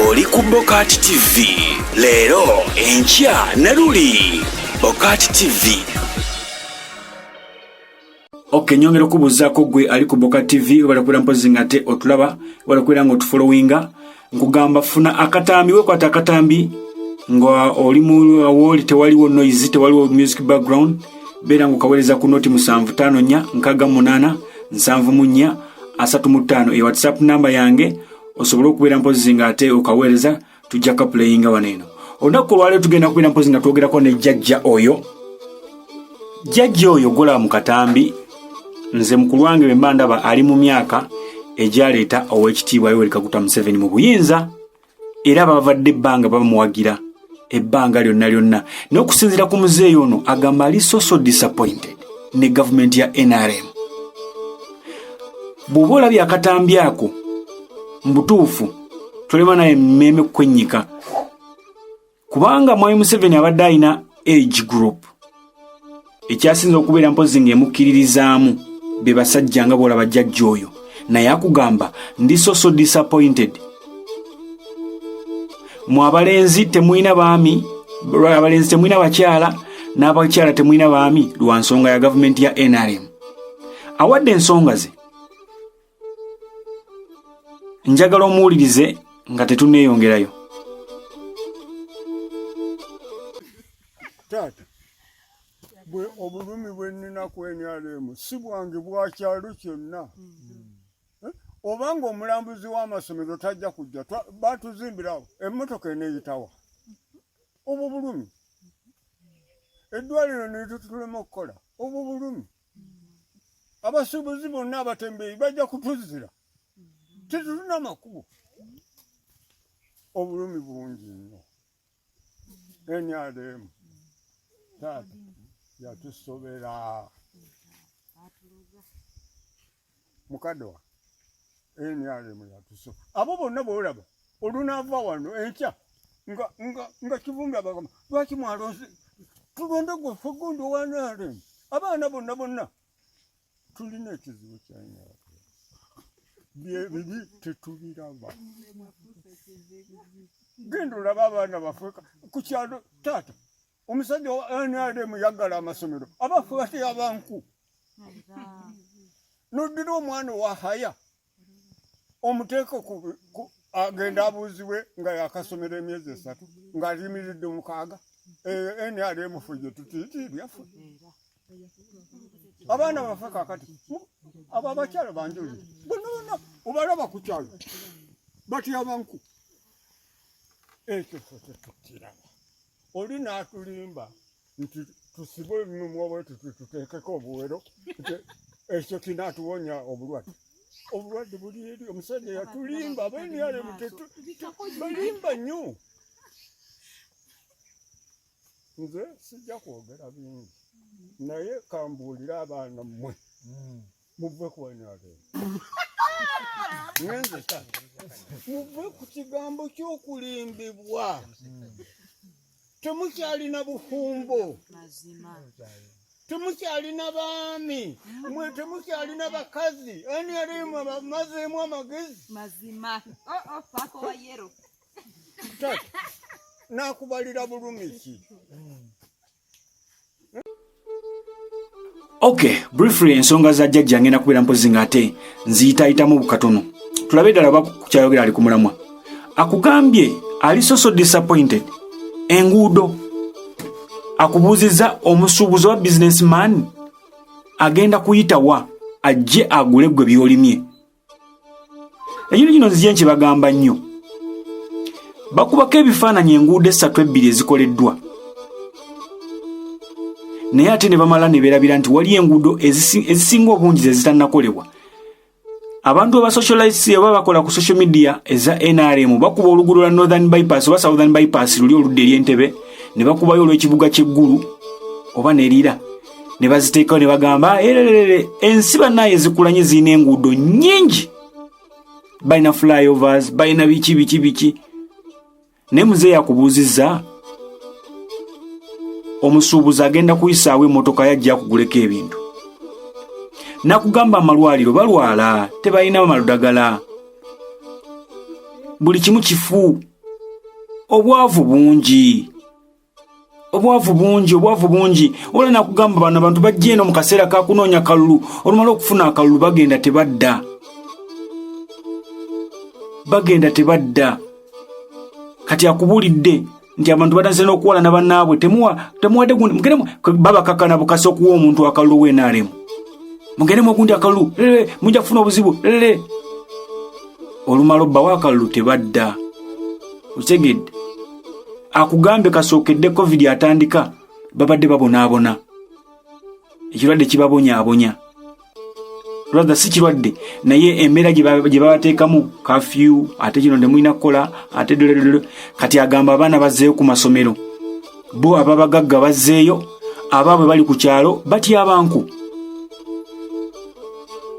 Oli ku Bokati TV. Leero enkya ne luli. Bokati TV. Okay, nyongera kubuzaako gwe ali ku Bokati TV wala kwera mpozi ngate otulaba wala kwera ngo tufollowinga nkugamba funa akatambi we kwata akatambi ngo oli mu awoli tewaliwo noise tewaliwo music background bera ngo kaweleza ku noti 754 nkaga 8 7 335 e WhatsApp number yange osobola okubeera mpozi ngate okaweleza tujja ka playinga waneno onako lwale tugenda kubeera mpozi nga twogerako ne jajja oyo gola mu katambi nze mukulu wange bemba ndaba ali mu myaka ejaleeta owekitiibwa Yoweri Kaguta Museveni mu buyinza era bavadde ebbanga bamuwagira ebbanga lyonna n'okusinziira ku muzeeyi ono agamba ali so disappointed ne gavumenti ya NRM. Bw'oba olabye akatambi ako mbutuufu tolema naye mmeme kwennyika kubanga Mwai Museveni abadde alina age group ekyasinza okubeera mpozi ng'emukkiririzaamu be basajja nga bw'olaba jjajja oyo naye akugamba ndi so disappointed. Mu abalenzi temwina baami, abalenzi temwina bakyala, n'abakyala temwina baami lwa nsonga ya gavumenti ya NRM. Awadde ensonga ze njagala omuwulirize nga tetuneeyongerayo. Taata bwe obulumi bwe nnina ku NRM si bwange bwa kyalo kyonna. Obanga omulambuzi w'amasomero tajja kujja batuzimbirawo emmotoka eneeyitawa obwo bulumi eddwaliro ne tutulema okukola obwo bulumi abasuubuzi bonna abatembeeyi bajja kutuzira tetulina makubo obulumi bungi nnyo. NRM taata yatusobera mukadwa NRM yatusobera abo bonna boolaba olunaava wano enkya nga Kivumbi abagamba lwaki mwalonze tulonde gweffe gundi wa NRM abaana bonna tulina ekizibu kya NRM bibi tetubiraba. Genda olaba abaana baffe ku kyalo taata omusajja wa NRM yaggala amasomero abaffe bateyabanku noddira omwana wa haya omuteeko agenda abuuzibwe nga yakasomera emyezi 3 ng'alimiridde mukaaga NRM ffe gye tutiitiibyaffe abaana baffe kakati abo abakyala banjulire bonna obalaba ku kyalo batyabanku ekyo ffe tetukiraba. Oli n'atulimba nti tusibe emimwa bwe tuteekeko obuwero ekyo kinaatuwonya obulwadde buli eri omusajja yatulimba NRM balimba nnyo. Nze sijja kwogera bingi naye kambuulira abaana mmwe muve ku NRM ngenze muve ku kigambo ky'okulimbibwa. Temukyalina bufumbo, temukyalina baami, mwe temukyalina bakazi. NRM mazeemu amagezi mazima. Papa wa yero tata nakubalira bulumi ki. Okay, briefly ensonga za jjajja ngenda kubeera mpozi ngate nziyitaayitamu bukatono tulabe ddala bakukyayogera ali ku mulamwa akugambye ali so disappointed. Enguudo akubuuziza omusuubuzi wa businessman agenda kuyitawa ajje agule gwe byolimye. Ekino kino nzije nkibagamba nnyo bakubako ebifaananyi enguudo 3-2 ezikoleddwa naye ate ne bamala ne beerabira nti wali enguudo ezisinga obungi zezitannakolebwa. Abantu aba socialites aba bakola ku social media eza NRM bakuba oluguudo lwa Northern Bypass oba Southern Bypass luli oludde eri Entebbe ne bakubayo olw'ekibuga ky'eggulu oba nerira ne baziteekawo ne bagamba ensi bannaye zikulanye zirina enguudo nnyingi balina flyovers balina biki naye muzeeyi akubuuzizza omusuubuzi agenda kuyisaawo emmotoka yajja kuguleko ebintu. Nakugamba amalwaliro balwala tebalina maludagala buli kimu kifu. Obwavu bungi. Ola nakugamba bano abantu bajja eno mu kaseera ka kunoonya kalulu, olumala okufuna akalulu bagenda tebadda. Kati akubulidde nti abantu batanze n'okuwala na bannaabwe temuwadde gundi mugende babakakana bukasa okuwa omuntu akalulu w'enaalemu. Mugendemu ogundi akalulu mujja kufuna obuzibu olumala obbawo akalulu tebadda. Okitegedde? Akugambe kasookedde covid atandika babadde babonaabona. Ekirwadde kibabonyaabonya. Brother si kirwadde naye emmera gye babateekamu kafyu ate kino temulina kukola ate dole kati agamba abaana bazzeeyo ku masomero. Bo ababagagga bazzeeyo, abaabwe bali ku kyalo batya abantu.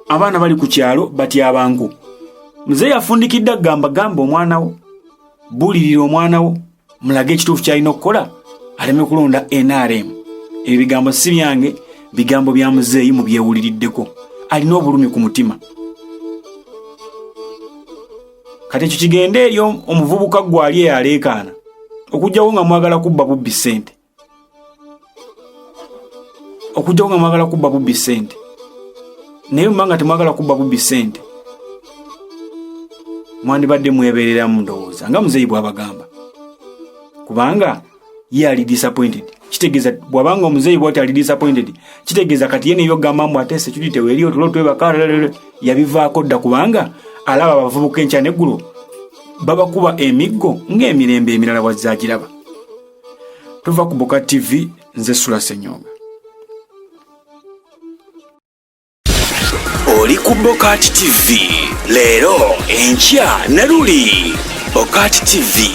Abaana bali ku kyalo batya abantu. Muzeeyi afundikidde gamba omwana wo, bulirira omwana wo, mulage ekituufu kyalina okukola aleme kulonda NRM. Ebyo bigambo si byange, bigambo bya muzeeyi mubyewuliriddeko. Alina obulumi ku mutima. Kati ekyo kigende eyo omuvubuka gwali eyaleekaana okujjawo nga mwagala kubba bubbi ssente. Naye mbanga temwagala kubba bubbi ssente, mwandibadde mwebeerera mu ndowooza nga muzeeyi bw'abagamba, kubanga ye ali disappointed. Kitegeeza bwabanga omuzeeyi bw'ati ali disappointed, kitegeeza kati yene yogamba mbu ate security weeri otulo twebaka yabivaako dda, kubanga alaba abavubuka enkya n'eggulo babakuba emiggo ng'emirembe emirala wazzagiraba. Tuva ku Boka TV, nze Sula Senyonga. Oli ku Bokati TV leero enkya na luli. Bokati TV